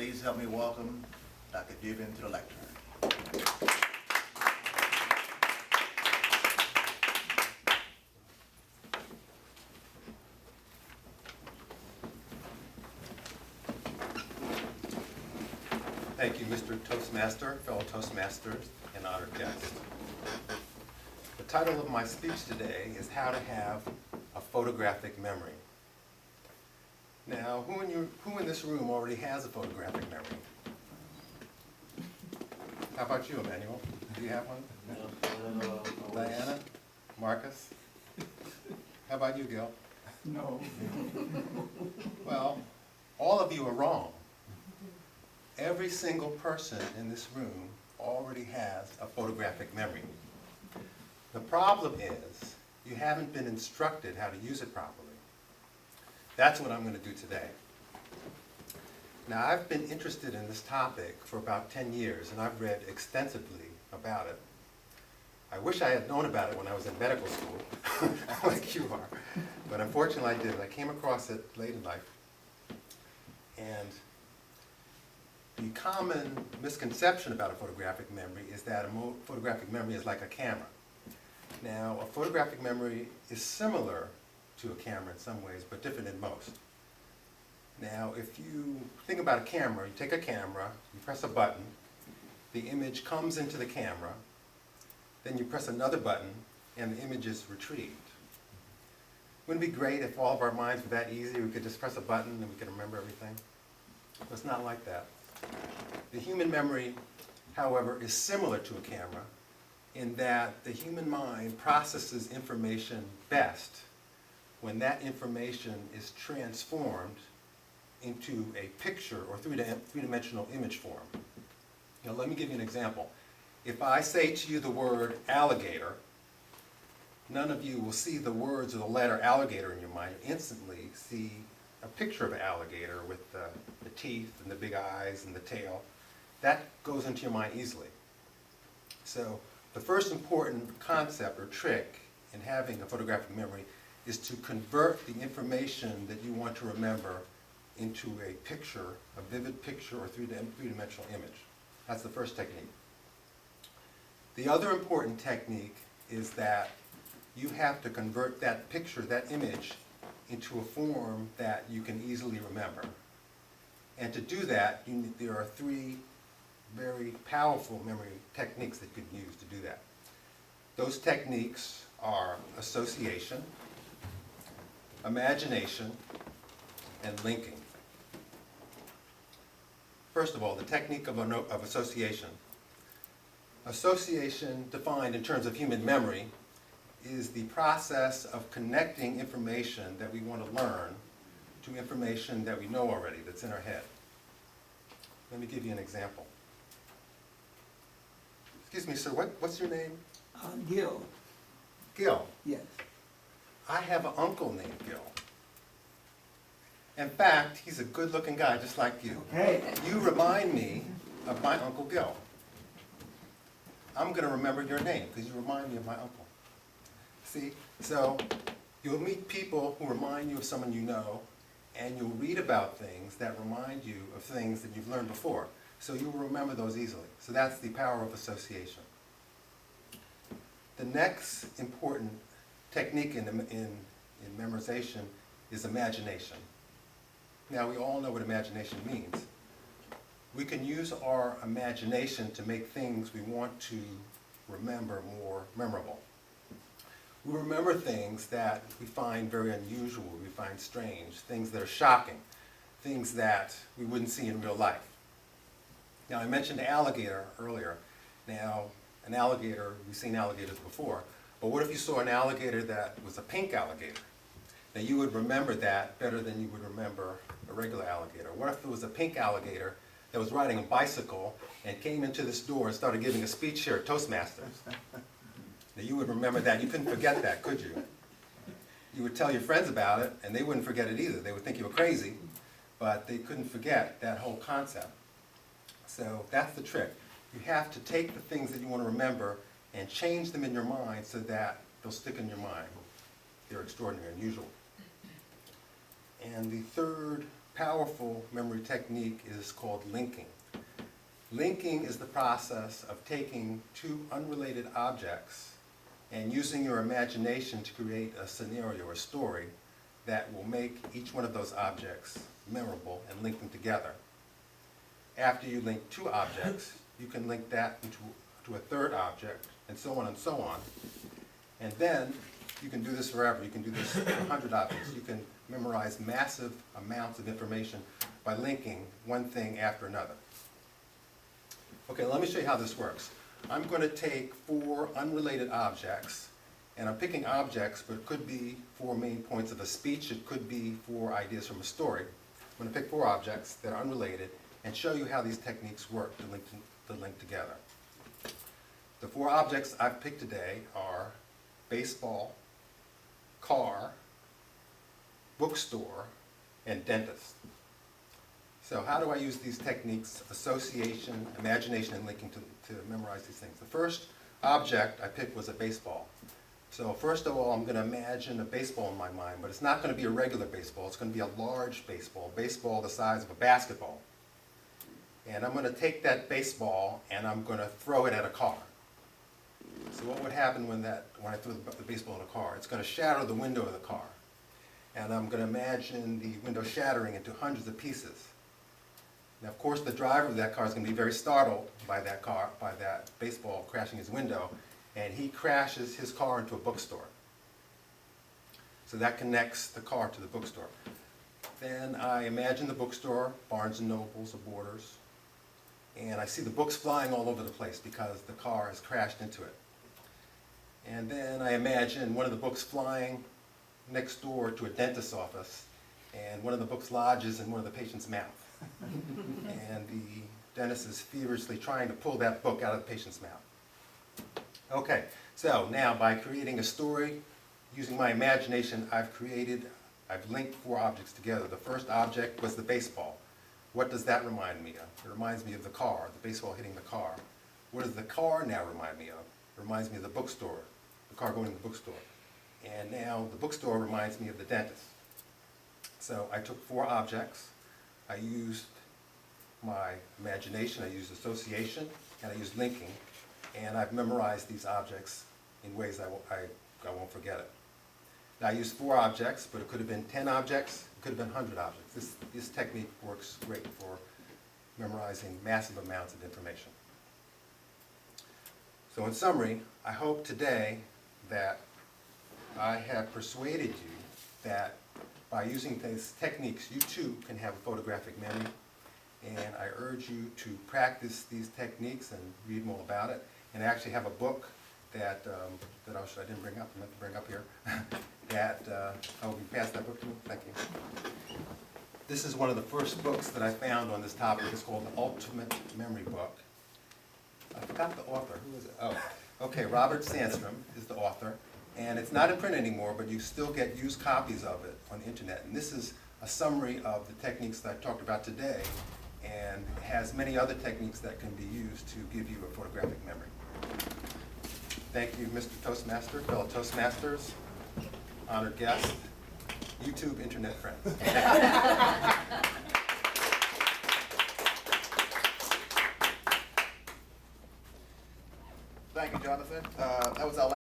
please help me welcome Dr. Gibbon to the lectern. Thank you, Mr. Toastmaster, fellow Toastmasters, and honored guests. The title of my speech today is How to Have a Photographic Memory. Now, who in this room already has a photographic memory? How about you, Emmanuel? Do you have one? No. Diana? Marcus? How about you, Gil? No. Well, all of you are wrong. Every single person in this room already has a photographic memory. The problem is you haven't been instructed how to use it properly. That's what I'm going to do today. Now, I've been interested in this topic for about 10 years, and I've read extensively about it. I wish I had known about it when I was in medical school, like you are, but unfortunately I didn't. I came across it late in life, and the common misconception about a photographic memory is that a photographic memory is like a camera. Now, a photographic memory is similar to a camera in some ways, but different in most. Now, if you think about a camera, you take a camera, you press a button, the image comes into the camera, then you press another button, and the image is retrieved. Wouldn't it be great if all of our minds were that easy? We could just press a button and we could remember everything? But it's not like that. The human memory, however, is similar to a camera in that the human mind processes information best when that information is transformed into a picture or three-dimensional image form. Now, let me give you an example. If I say to you the word alligator, none of you will see the words or the letter alligator in your mind. You instantly see a picture of an alligator with the teeth and the big eyes and the tail. That goes into your mind easily. So the first important concept or trick in having a photographic memory is to convert the information that you want to remember into a picture, a vivid picture or three-dimensional image. That's the first technique. The other important technique is that you have to convert that picture, that image, into a form that you can easily remember. And to do that, there are three very powerful memory techniques that you can use to do that. Those techniques are association, imagination, and linking. First of all, the technique of association. Association, defined in terms of human memory, is the process of connecting information that we want to learn to information that we know already, that's in our head. Let me give you an example. Excuse me, sir, what's your name? Gil. Gil. Yes. I have an uncle named Gil. In fact, he's a good-looking guy just like you. Okay. You remind me of my Uncle Gil. I'm going to remember your name because you remind me of my uncle. See? So you'll meet people who remind you of someone you know, and you'll read about things that remind you of things that you've learned before. So you'll remember those easily. So that's the power of association. The next important technique in memorization is imagination. Now, we all know what imagination means. We can use our imagination to make things we want to remember more memorable. We remember things that we find very unusual, we find strange, things that are shocking, things that we wouldn't see in real life. Now, I mentioned alligator earlier. Now, an alligator, we've seen alligators before, but what if you saw an alligator that was a pink alligator? Now, you would remember that better than you would remember a regular alligator. What if there was a pink alligator that was riding a bicycle and came into this door and started giving a speech here at Toastmasters? Now, you would remember that. You couldn't forget that, could you? You would tell your friends about it, and they wouldn't forget it either. They would think you were crazy, but they couldn't forget that whole concept. So that's the trick. You have to take the things that you want to remember and change them in your mind so that they'll stick in your mind. They're extraordinary, unusual. And the third powerful memory technique is called linking. Linking is the process of taking two unrelated objects and using your imagination to create a scenario or story that will make each one of those objects memorable and link them together. After you link two objects, you can link that to a third object, and so on and so on. And then you can do this forever. You can do this for 100 objects. You can memorize massive amounts of information by linking one thing after another. Okay, let me show you how this works. I'm going to take 4 unrelated objects, and I'm picking objects, but it could be 4 main points of a speech. It could be 4 ideas from a story. I'm going to pick 4 objects that are unrelated and show you how these techniques work to link together. The 4 objects I've picked today are baseball, car, bookstore, and dentist. So how do I use these techniques, association, imagination, and linking to memorize these things? The first object I picked was a baseball. So first of all, I'm going to imagine a baseball in my mind, but it's not going to be a regular baseball. It's going to be a large baseball the size of a basketball. And I'm going to take that baseball and I'm going to throw it at a car. So what would happen when I threw the baseball in a car? It's going to shatter the window of the car. And I'm going to imagine the window shattering into hundreds of pieces. Now, of course, the driver of that car is going to be very startled by that baseball crashing his window, and he crashes his car into a bookstore. So that connects the car to the bookstore. Then I imagine the bookstore, Barnes & Nobles or Borders, and I see the books flying all over the place because the car has crashed into it. And then I imagine one of the books flying next door to a dentist's office, and one of the books lodges in one of the patient's mouth. And the dentist is feverishly trying to pull that book out of the patient's mouth. Okay, so now by creating a story, using my imagination, I've linked 4 objects together. The first object was the baseball. What does that remind me of? It reminds me of the car, the baseball hitting the car. What does the car now remind me of? It reminds me of the bookstore, the car going to the bookstore. And now the bookstore reminds me of the dentist. So I took 4 objects. I used my imagination, I used association, and I used linking, and I've memorized these objects in ways I won't forget it. Now I used 4 objects, but it could have been 10 objects, it could have been 100 objects. This technique works great for memorizing massive amounts of information. So in summary, I hope today that I have persuaded you that by using these techniques, you too can have a photographic memory. And I urge you to practice these techniques and read more about it. And I actually have a book that I didn't bring up, I meant to bring up here, will you pass that book to me? Thank you. This is one of the first books that I found on this topic. It's called The Ultimate Memory Book. I forgot the author. Who is it? Oh, okay, Robert Sandstrom is the author. And it's not in print anymore, but you still get used copies of it on the internet. And this is a summary of the techniques that I talked about today, and has many other techniques that can be used to give you a photographic memory. Thank you, Mr. Toastmaster, fellow Toastmasters, honored guests, YouTube internet friends. Thank you, Jonathan. That was our